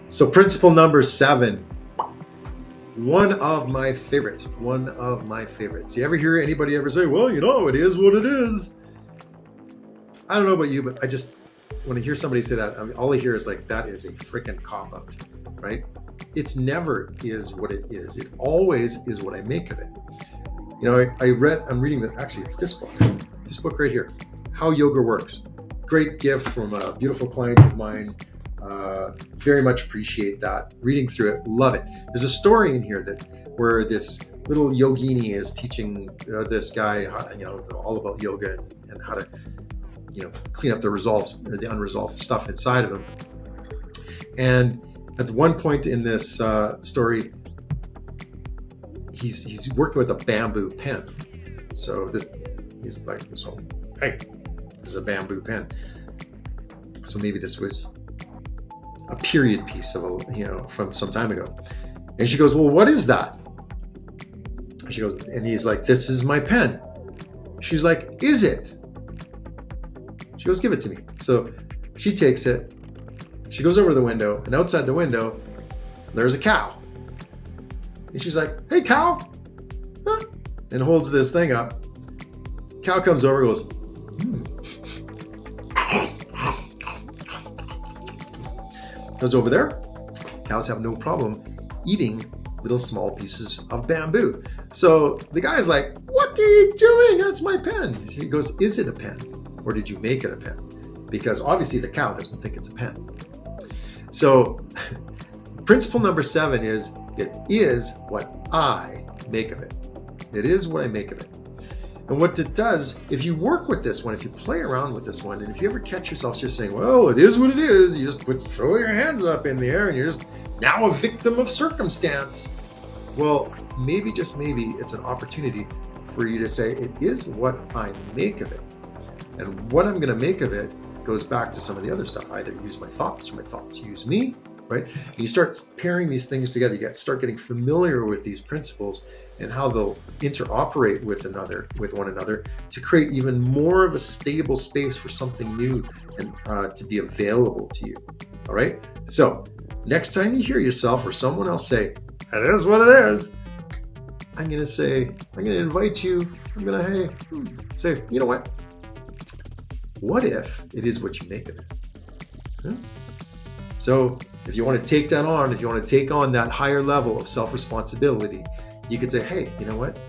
So principle number 7, one of my favorites. You ever hear anybody ever say, well, it is what it is? I don't know about you, but when I hear somebody say that, all I hear is like, that is a freaking cop-out, right? It's never is what it is. It always is what I make of it. I'm reading this, actually it's this book right here, How Yoga Works. Great gift from a beautiful client of mine. Very much appreciate that. Reading through it, love it. There's a story in here where this little yogini is teaching this guy, all about yoga and how to, clean up the unresolved stuff inside of him. And at one point in this story, he's working with a bamboo pen. So he's like, hey, this is a bamboo pen. So maybe this was a period piece from some time ago. And she goes, well, what is that? She goes, and he's like, this is my pen. She's like, is it? She goes, give it to me. So she takes it. She goes over to the window, and outside the window, there's a cow. And she's like, hey, cow. Huh? And holds this thing up. Cow comes over and goes, Goes over there. Cows have no problem eating little small pieces of bamboo. So the guy's like, what are you doing? That's my pen. She goes, is it a pen? Or did you make it a pen? Because obviously the cow doesn't think it's a pen. So principle number 7 is, it is what I make of it. It is what I make of it. And what it does, if you work with this one, if you play around with this one, and if you ever catch yourself just saying, well, it is what it is, you just throw your hands up in the air and you're just now a victim of circumstance. Well, maybe, just maybe, it's an opportunity for you to say, it is what I make of it. And what I'm going to make of it goes back to some of the other stuff. I either use my thoughts or my thoughts use me, right? And you start pairing these things together. You start getting familiar with these principles and how they'll interoperate with one another to create even more of a stable space for something new and to be available to you. All right. So next time you hear yourself or someone else say, it is what it is, I'm going to invite you. I'm going to, say, you know what? What if it is what you make of it? So if you want to take that on, if you want to take on that higher level of self-responsibility, you could say, hey, you know what?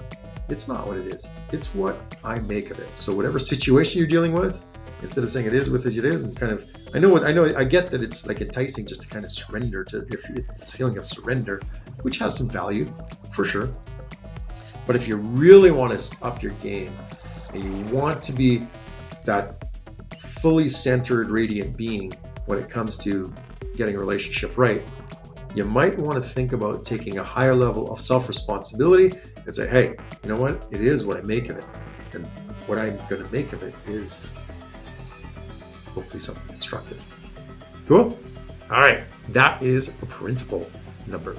It's not what it is. It's what I make of it. So whatever situation you're dealing with, instead of saying it is what it is, and kind of, I get that it's like enticing just to kind of surrender to this feeling of surrender, which has some value for sure. But if you really want to up your game and you want to be that fully centered, radiant being when it comes to getting a relationship right, you might want to think about taking a higher level of self-responsibility and say, hey, you know what? It is what I make of it. And what I'm going to make of it is hopefully something constructive. Cool? All right. That is principle number